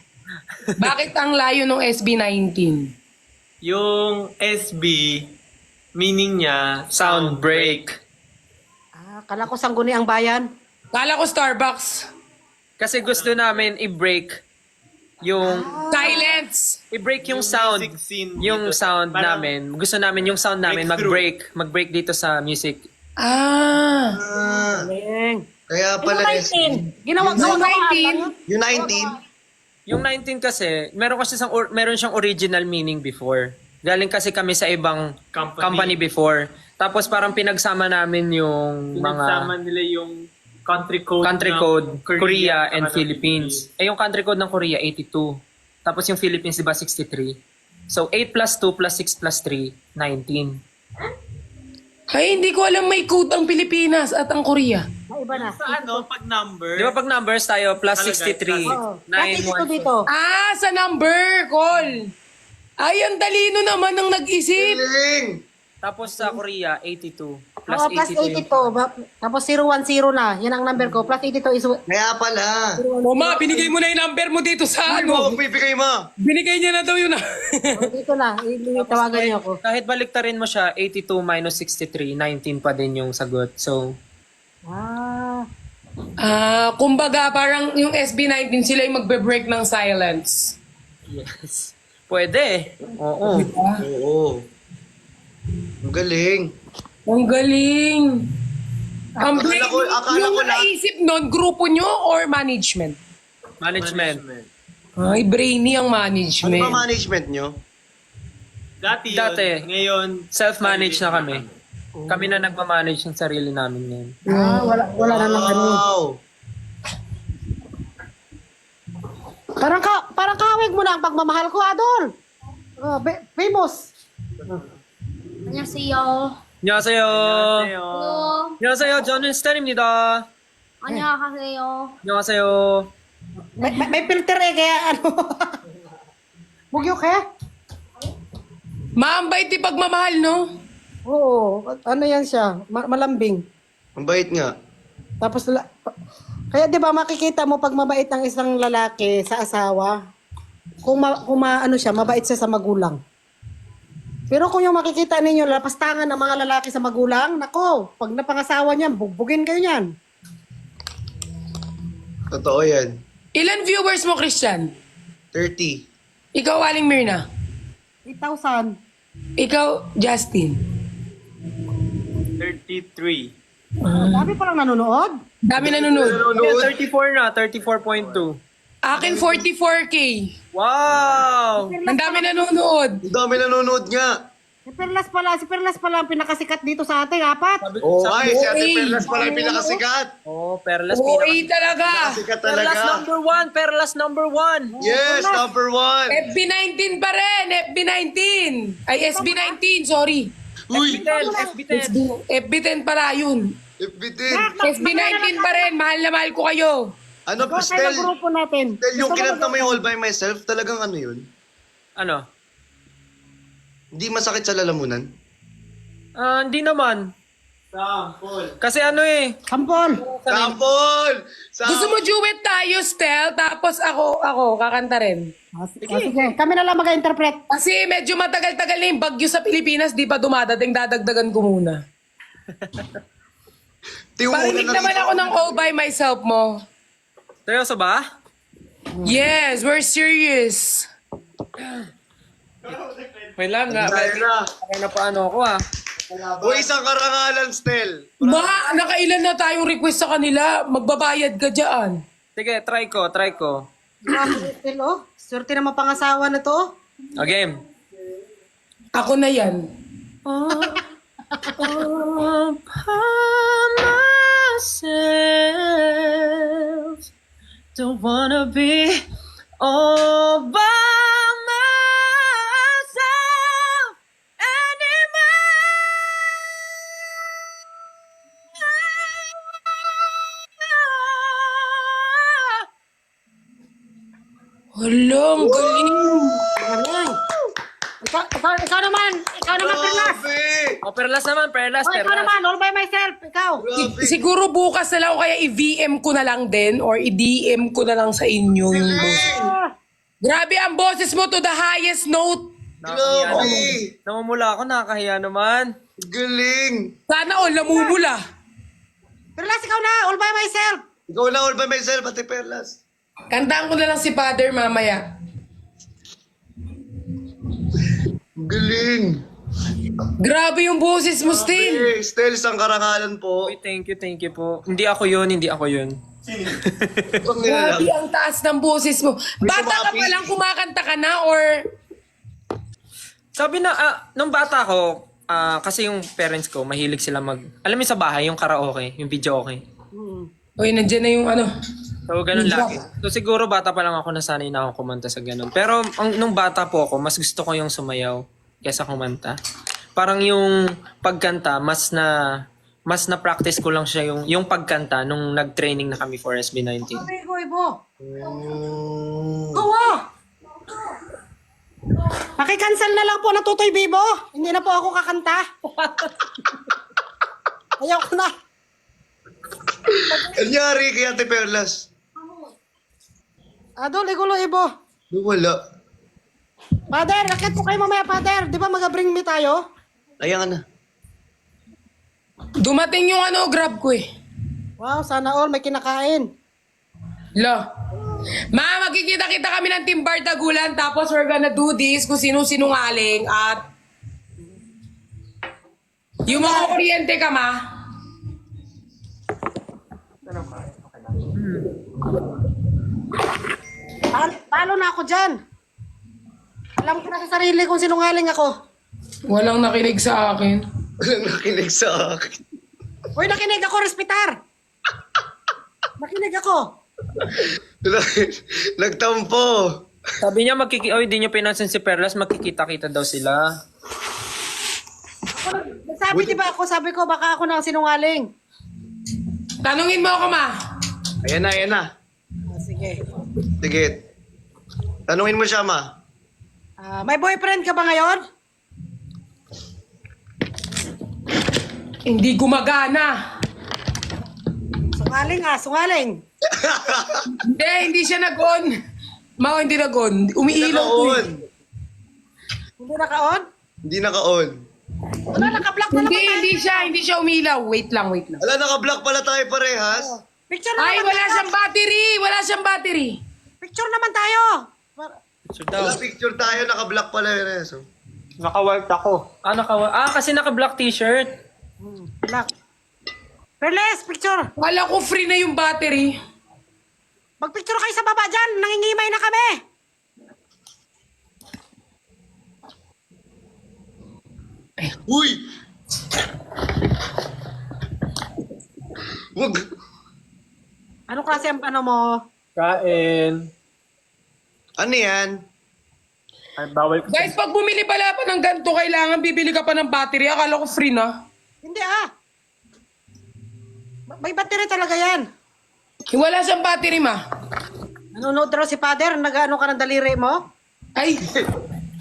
Bakit ang layo ng SB19? Yung SB, meaning niya, sound break. Kala ko sangguni ang bayan. Kala ko Starbucks. Kasi gusto namin i-break yung Silence! i-break yung Yung sound. music scene Yung dito. sound Parang namin. Gusto namin yung sound namin mag-break dito sa music. Ah! Galing. Kaya Yung pala 19. Gawa Yung 19? Yung 19? Yung 19 kasi, meron siyang original meaning before. Galing kasi kami sa ibang company before. Tapos parang pinagsama namin yung Pinagsama mga nila yung country code ng Korea and saka ng Philippines. Yung country code ng Korea, 82. Tapos yung Philippines, di ba, 63. So, 8 plus 2 plus 6 plus 3, 19. Ay, hindi ko alam may code ang Pilipinas at ang Korea. May iba na. Sa ano, pag number? Di ba pag numbers tayo, plus Talaga, 63. Oo. Kasi ito 914. dito. Ah, sa number, call. Ay, ang talino naman ng nag-isip. Galing! Tapos sa Korea, 82. Plus Oo, plus 82 yung 82. Tapos 010 na. Yan ang number ko. Plus 82 is... Kaya pala. O ma, binigay mo na yung number mo dito sa Ano mo ano. akong bibigay mo? Binigay niya na daw yun. Oh, dito na. Tawagan niyo ako. Kahit baliktarin mo siya, 82 minus 63, 19 pa din yung sagot. So, Ah. Kumbaga, parang yung SB19 sila yung magbe-break ng silence. yes. Pwede. Oo. Oo. Ang galing. Ang galing. Ang Akala ko- akala yung ko lahat- naisip nun, grupo nyo or management? Management. Ay, brainy ang Ano management. ba management nyo? Dati yun. Dati. Ngayon, Self-manage na kami. Kami na nagmamanage ng sarili namin ngayon. Wala na lang ano. Wow! Parang kawig mo na ang pagmamahal ko, Adol. Famous. 안녕하세요. 안녕하세요. Hello. 안녕하세요. 저는 스탠입니다. 안녕하세요. 안녕하세요. May filter eh, kaya ano. Bugyo kaya? Maambay ti pagmamahal, no? Oo. Ano yan siya? Malambing. Ang bait nga. Tapos, kaya di ba makikita mo pag mabait ang isang lalaki sa asawa, kung ano siya, mabait siya sa magulang. Pero kung yung makikita ninyo, lapastangan ng mga lalaki sa magulang, nako, pag napangasawa niyan, bugbugin kayo niyan. Totoo yan. Ilan viewers mo, Christian? 30. Ikaw, Aling Mirna. 8,000. Ikaw, Justin. 33. Dami palang nanonood. Dami nanonood. Yeah, 34 na. 34.2. Akin, 44K. Wow! Ang dami nanonood. Ang dami nanonood nga. Si Perlas pala ang pinakasikat dito sa atin, 4. Oo, ay, si Ate Oy. Perlas pala yung pinakasikat. Oh, Perlas OA talaga. Pinakasikat Perlas talaga. number 1. Perlas number 1. Yes, number 1. FB19 pa rin. FB19. Ay, SB19, sorry. Uy, FB10. FB10 pala yun. FB10. SB19 pa rin. Mahal na mahal ko kayo. Ano, Kaya Stel? ng grupo natin. Stel, yung kinanta mo yung All By Myself, talagang ano yun? Ano? Hindi masakit sa lalamunan? Hindi naman. Sample. Kasi ano eh. Sampol. Sample! Gusto mo duet tayo, Stel? Tapos ako, kakanta rin. Sige. Kami na lang mag-interpret. Kasi medyo matagal-tagal na yung bagyo sa Pilipinas, di pa dumadating, dadagdagan ko muna. Parinig naman ako ng All By Myself mo. Seryoso ba? Yes, we're serious. Wait lang nga. Dahil na. Kaya na paano ako ah. Uy, isang karangalan, Stel. Ma, nakailan na tayong request sa kanila. Magbabayad ka dyan. Sige, try ko. Stel, oh. Swerte naman pangasawa na to. Okay. Ako na yan. Myself, don't wanna be all by myself anymore. Hala, ang galing. Galing. Ikaw naman, Perlas. Grabe! Oh, perlas naman, perlas. Oh, ikaw naman, all by myself. Ikaw. Grabe! Siguro bukas na lang o kaya i-VM ko na lang din or i-DM ko na lang sa inyo yung boses. Grabe ang boses mo to the highest note. Grabe! Namumula ako, nakakahiya naman. Galing! Sana all namumula. Perlas, ikaw na, all by myself. Ikaw na All By Myself, Ate Perlas. Kantaan ko na lang si Father mamaya. Galing! Grabe yung boses mo, Stin. Hey, Stel, isang karangalan po. Uy, thank you po. Hindi ako yun. Ibang nila Grabe lang. ang taas ng boses mo. Bata ka sumapi. pa lang kumakanta ka na or... Sabi na, nung bata ko, kasi yung parents ko, mahilig sila alam mo sa bahay, yung karaoke, yung video okay. Uy, nandiyan na yung ano. So, ganun lagi. So, siguro bata pa lang ako, nasanay na ako kumanta sa ganun. Pero, nung bata po ako, mas gusto ko yung sumayaw kesa kumanta. parang yung pagkanta, mas na practice ko lang siya yung pagkanta nung nag-training na kami for SB19. Ibo. Oo. Paki-cancel na lang po na Tutoy Bibo. Hindi na po ako kakanta. Ayaw ko na. Anyari kay Ate Perlas? Adol, igulo Ibo. Wala. Father, rakit po kayo mamaya, Father. Di ba mag-bring me tayo? Ayan na. Dumating yung grab ko eh. Wow, sana all may kinakain. Lo. Ma, magkikita-kita kami ng Team Bardagulan tapos we're gonna do this kung sino-sinungaling at yung mga kuryente ka, ma. Talo na ako dyan. Alam ko na sa sarili kung sinungaling ako. Walang nakinig sa akin. Walang nakinig sa akin. Uy, nakinig ako, respitar. Nakinig ako. Nagtampo. Sabi niya di niyo pinansin si Perlas, magkikita-kita daw sila. Sabi di ba ako, sabi ko baka ako na ang sinungaling. Tanungin mo ako, ma. Ayan na, ayan na. Sige. Sige. Tanungin mo siya, ma. May boyfriend ka ba ngayon? Hindi gumagana. Sungaling sungaling. Hindi siya nag-on. Ma, hindi nag-on. Umiilaw ko eh. Naka-on. Hindi naka-on? Hindi naka-on. Wala, naka-block na naman tayo. Hindi siya umilaw. Wait lang. Ala, naka-block pala tayo parehas. Picture na Ay, naman wala tayo. siyang battery. Picture naman tayo. Picture daw. Wala picture tayo, naka-block pala yun. So. Naka-wipe ako. Kasi naka-black t-shirt. Black. Perles, picture. Wala ko free na yung battery. Magpicture kayo sa baba dyan. Nangingimay na kami. Uy! Wag! Ano klase ang ano mo? Kain. Ano yan? Ay, bawal ko. Guys, pag bumili pala pa ng ganito, kailangan bibili ka pa ng battery. Akala ko free na. Hindi May battery talaga yan. Wala siyang battery, ma. Nanonood daw si Father. Nag-ano ka ng daliri mo? Ay,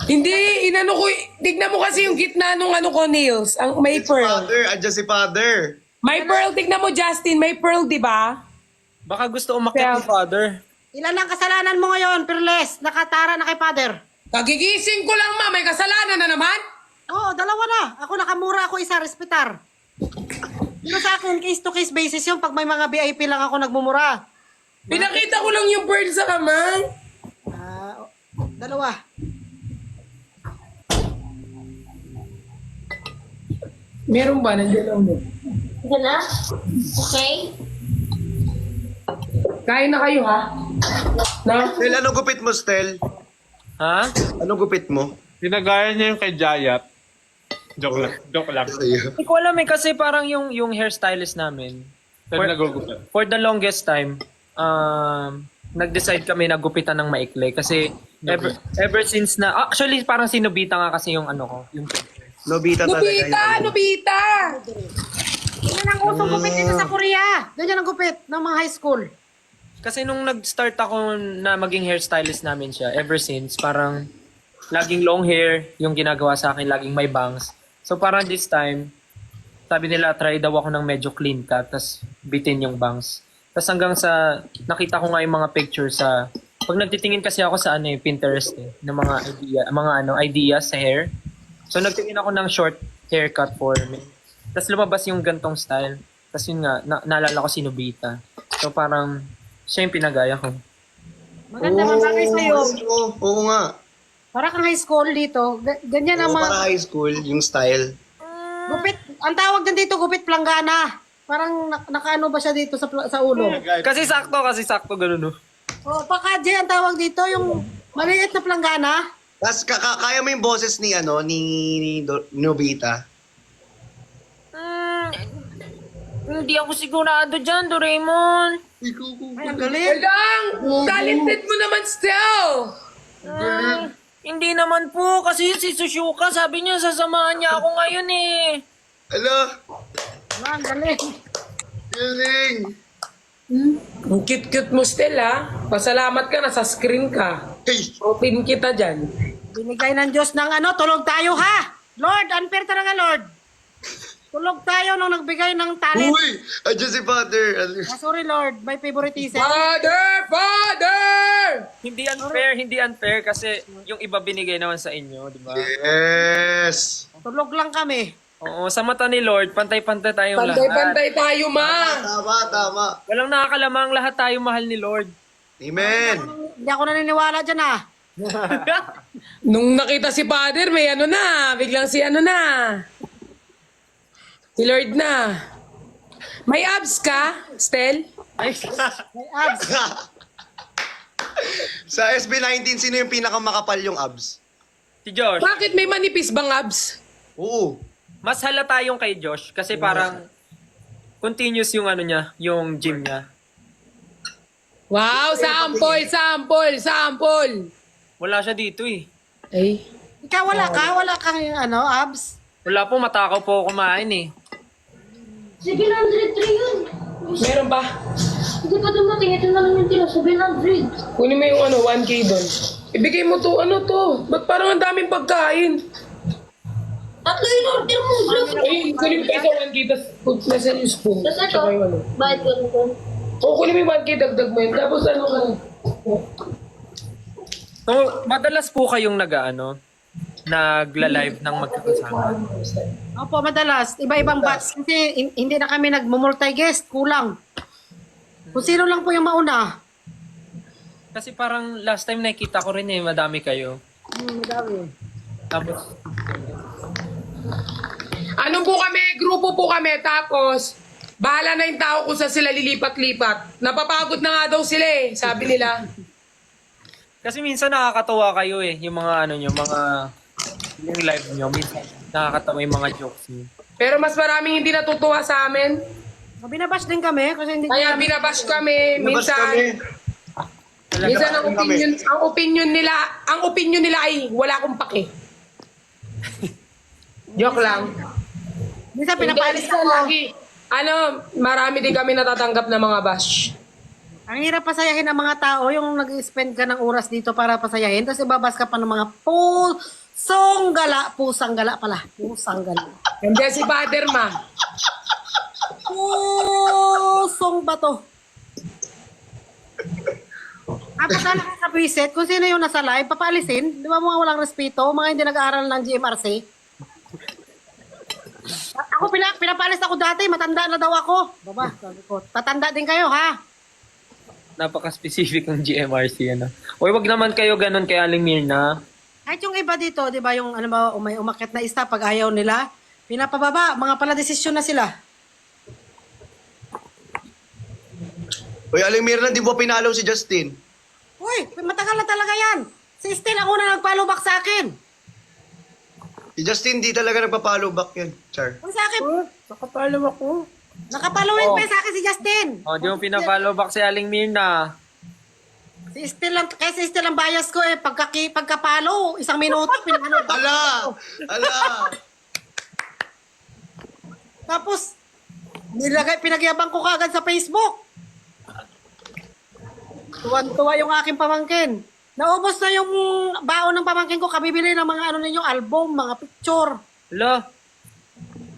hindi. Inano ko. Tignan mo kasi yung gitna nung ko, nails. Ang may pearl. Adjust si father. May pearl. Tignan mo, Justin. May pearl, di ba? Baka gusto umakyat ni Father. Ilan ang kasalanan mo ngayon, Perles? Nakatara na kay Father. Kagigising ko lang, ma. May kasalanan na naman. Oo, dalawa na. Ako nakamura ako isa, respitar. Pero sa akin, case-to-case basis yung pag may mga VIP lang ako nagmumura. Pinakita ko lang yung pearl sa kamay. Dalawa. Meron ba? Nandiyan lang mo. Ito na? Okay? Kain na kayo, ha? Na? Stel, anong gupit mo, Stel? Ha? Anong gupit mo? Pinagaya niya yung kay Jayat. Joke lang. Ayun. Hindi ko alam kasi parang yung hairstylist namin. Saan nagugupit? For the longest time, nag-decide kami na gupitan ng maikli kasi ever since na actually parang sinubita nga kasi yung ko, yung Nobita talaga yun. Nobita! Ganyan ang usong gupit dito sa Korea. Ganyan ang gupit ng mga high school. kasi nung nag-start ako na maging hairstylist namin siya, ever since parang laging long hair yung ginagawa sa akin, laging may bangs. So parang this time, sabi nila try daw ako ng medyo clean cut, tas bitin yung bangs. Tas hanggang sa nakita ko nga yung mga pictures sa pag nagtitingin kasi ako sa Pinterest ng mga ideas sa hair. So nagtingin ako ng short haircut for me. Tapos lumabas yung gantong style. Tapos yun nga, naalala ko si Nobita. So parang siya yung pinagaya ko. Maganda mga bagay sa'yo. Oo nga. Para kang high school dito. Ganyan ang Oo, mga para high school, yung style. gupit. Ang tawag din dito, gupit planggana. Parang nakaano ba siya dito sa ulo? Kasi sakto ganun no. O, pakadje ang tawag dito, yung maliit na planggana. Tapos kaya mo yung boses ni Nobita? Hindi ako sigurado dyan, Doraemon. Ay, ang galing. Lang! Talented mo naman still! Hindi naman po, kasi si Sushuka, sabi niya, sasamahan niya ako ngayon eh. Ala, Ah, ang galing. galing. Ang cute-cute mo, Stel, ha? Pasalamat ka, nasa screen ka. Hey, Protein kita dyan. Binigay ng Diyos ng ano, tulog tayo ha! Lord, unfair talaga Lord. Tulog tayo nung nagbigay ng talent. uy, andyan si Father. Ah, sorry Lord, my favoritism. Father! Father! Hindi unfair kasi yung iba binigay naman sa inyo, di ba? Yes. Tulog lang kami. Oo, sa mata ni Lord, pantay-pantay tayong lahat. Pantay-pantay tayo, ma! Tama. Walang nakakalamang, lahat tayo mahal ni Lord. Amen. Hindi ako naniniwala dyan ah. Nung nakita si Father, may ano na. Biglang si ano na. Si Lord na. May abs ka, Stel? Ay, May abs. Sa SB19, sino yung pinakamakapal yung abs? si Josh. Bakit may manipis bang abs? Oo. Mas halata yung kay Josh kasi parang continuous yung ano niya, yung gym niya. Wow, sample, sample, sample. Wala siya dito eh. Ay. Ikaw wala ka? Wala kang ano, abs? Wala po, matakaw po ako kumain eh. 703 yun. Meron ba? Hindi pa dumating. Ito na lang yung tira. 700. Kunin mo yung ano, 1K doon. Ibigay mo to, ano to? Ba't parang ang daming pagkain? Tatlo yung order mo. Ay, kunin mo pa isang 1K, tapos put nasa yung spoon. Tapos ito. Tsaka yung ano. Bayad ko nito. O, kunin mo yung 1K, dagdag mo yun. Tapos ano ka? So, madalas po kayong nagla-live ng magkakasama. Opo, madalas. Iba-ibang batch. Kasi hindi na kami nagmo-multi-guest. Kulang. Kung sino lang po yung mauna. Kasi parang last time nakita ko rin eh, madami kayo. Madami. Tapos, Ano po kami, grupo po kami, tapos bahala na yung tao kung saan sila lilipat-lipat. Napapagod na nga daw sila eh, sabi nila. kasi minsan nakakatawa kayo eh, yung mga ano nyo, yung live nyo, minsan nakakatawa yung mga jokes nyo. Pero mas maraming hindi natutuwa sa amin. Binabash din kami kasi hindi Kaya binabash kami, Nabas minsan. kami. Minsan ang opinion nila ay wala akong pake. Joke lang. minsan pinapalis Minsan ako. lagi, marami din kami natatanggap na mga bash. Ang hirap pasayahin ng mga tao, yung nag-spend ka ng oras dito para pasayahin, tapos ibabas ka pa ng mga pusang gala pala. Pusang gala. Nandiyan si Father, ma. Pusong bato. Tapos na nakaka-preset, kung sino yung nasa live, papaalisin. Di ba mga walang respeto, mga hindi nag-aaral ng GMRC? Ako, pinapaalis ako dati, matanda na daw ako. Baba, sabi ko, tatanda din kayo, ha? Napaka-specific ng GMRC, ano. Uy, wag naman kayo ganun kay Aling Mirna. Kahit yung iba dito, di ba, yung ano ba, may umakyat na isa pag ayaw nila, pinapababa, mga pala desisyon na sila. Uy, Aling Mirna, di ba pinalaw si Justin? Uy, matagal na talaga yan. Si Stella ang una nag-follow back sa akin. Si Justin di talaga nagpa-follow back yan. Char. Kung sa akin, Nakapalo ako. nakapalawin pa sa akin si Justin. Oh, di mo pinapollow back si Aling Mirna. Si Stella, kaya si Stella ang bias ko eh, pagkapalo, 1 minuto, pinanood. Ala! Tapos, pinagyabang ko kagad sa Facebook. Tuwan-tuwa yung aking pamangkin. Naubos na yung baon ng pamangkin ko, kabibili ng mga ano ninyo, album, mga picture. Hello?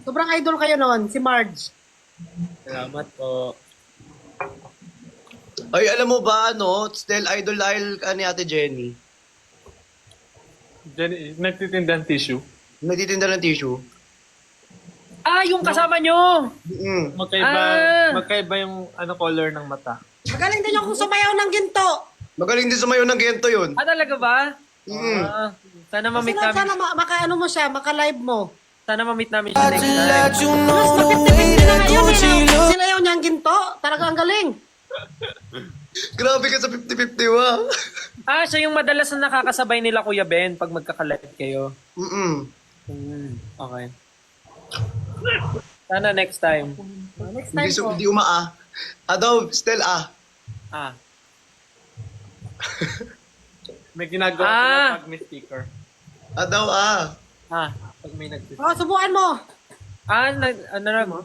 Sobrang idol kayo noon, si Marge. Salamat po. Ay, alam mo ba, still idol ka ni Ate Jenny. Nagtitinda ng tissue. Nagtitinda ng tissue. Ah, yung kasama nyo! Mm. Magkaiba yung color ng mata. Magaling din yung sumayaw ng ginto. Magaling din sumayo ng gento yun. Ah, talaga ba? Mm. Ah, sana ma-meet namin. Sana maka-ano mo siya, maka-live mo. Sana ma-meet namin siya next time. Mas mapipipin na ngayon eh. Sinayaw niya ang ginto. Talaga ang galing. Grabe ka sa 50-50, wa. Ah, siya yung madalas na nakakasabay nila Kuya Ben pag magkaka-live kayo. Mm-mm. Okay. Sana next time. Next time po. Hindi umaa. Daw, still Ah. May ginagawa Ah. sila pag may sticker. Pag may nag-sticker. Oh, subukan mo.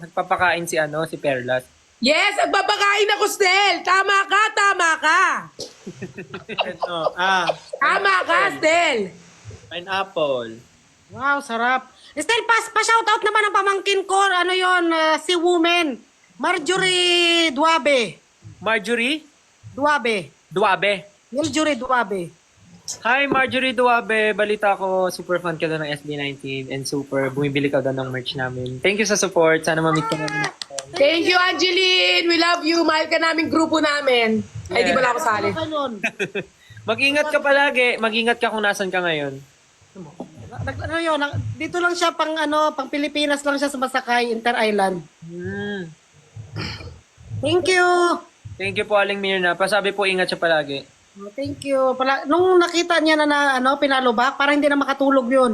Nagpapakain si si Perlas. Yes, nagbabakain ako, Stel. Tama ka, tama ka. Tama ka, Stel. Pineapple. Wow, sarap. Estelle, pa-shoutout naman ang pamangkin ko. Ano yon, si woman. Marjorie Duabe. Marjorie Duabe. Duabe. Marjorie Duabe. Hi Marjorie Duabe, balita ko super fan ka daw ng SB19 and super bumibili ka daw ng merch namin. Thank you sa support. Sana ma-meet ka namin. Thank you, Angeline. We love you. Mahal ka namin grupo namin. Ay, di pala ako sali. Ano ka nun? Mag-ingat ka palagi. Mag-ingat ka kung nasan ka ngayon. Ano yun? Dito lang siya pang Pilipinas lang siya sumasakay, Inter-Island. Thank you. Thank you po Aling Mirna. Pasabi po ingat siya palagi. Thank you. Nung nakita niya na pinalubak, parang hindi na makatulog yun.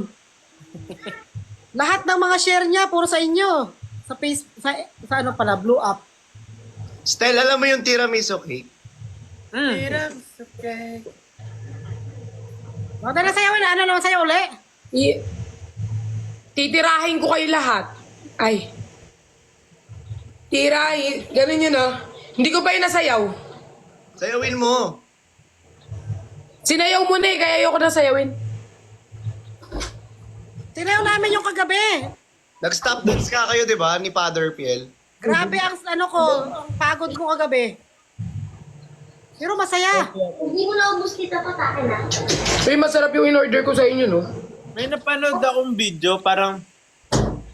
Lahat ng mga share niya, puro sa inyo. Sa face, sa blew up. Stel, alam mo yung tiramisu cake? O, dala sa'yo, ano naman sa'yo uli? Titirahin ko kayo lahat. Ay. Tirahin. Ganun yun, oh. Hindi ko pa yun nasayaw. Sayawin mo. Sinayaw mo na eh, kaya ayoko na sayawin. Sinayaw namin yung kagabi. Nag-stop dance ka kayo, di ba? Ni Father Piel. Grabe ang ang pagod ko kagabi. Pero masaya. Hindi mo na ubus kita patakin na. Uy, masarap yung in-order ko sa inyo, no? May napanood akong video, parang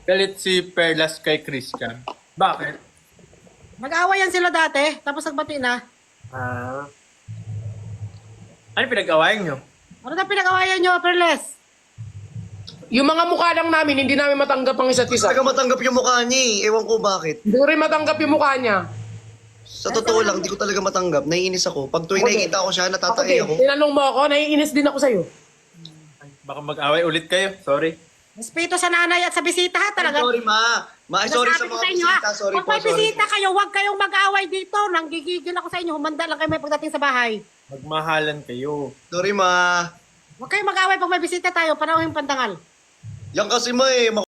galit si Perlas kay Christian. Bakit? Nag-awayan sila dati, tapos nagbati na. Ano pinag-awayan nyo? Ano na pinag-awayan nyo, Perles? Yung mga mukha lang namin, hindi namin matanggap ang isa't isa. Talaga matanggap yung mukha niya eh. Ewan ko bakit. Hindi ko rin matanggap yung mukha niya. Sa totoo lang, di ko talaga matanggap. Naiinis ako. Pag tuwing nakikita ko siya, Ako natatay din, ako. tinanong mo ako, naiinis din ako sa'yo. Baka mag-away ulit kayo. Sorry. Respeto sa nanay at sa bisita ha, talaga. Sorry, ma. Ma, sorry sa Sinasabi ko mga inyo, ha? bisita. Sorry Pag po, may sorry bisita po. kayo, huwag kayong mag-away dito. Nanggigigil ako sa inyo. Humanda lang kayo may pagdating sa bahay. Magmahalan kayo. Sorry, ma. Huwag kayong mag-away pag may bisita tayo. Panahon yung pandangal. Yan kasi ma eh.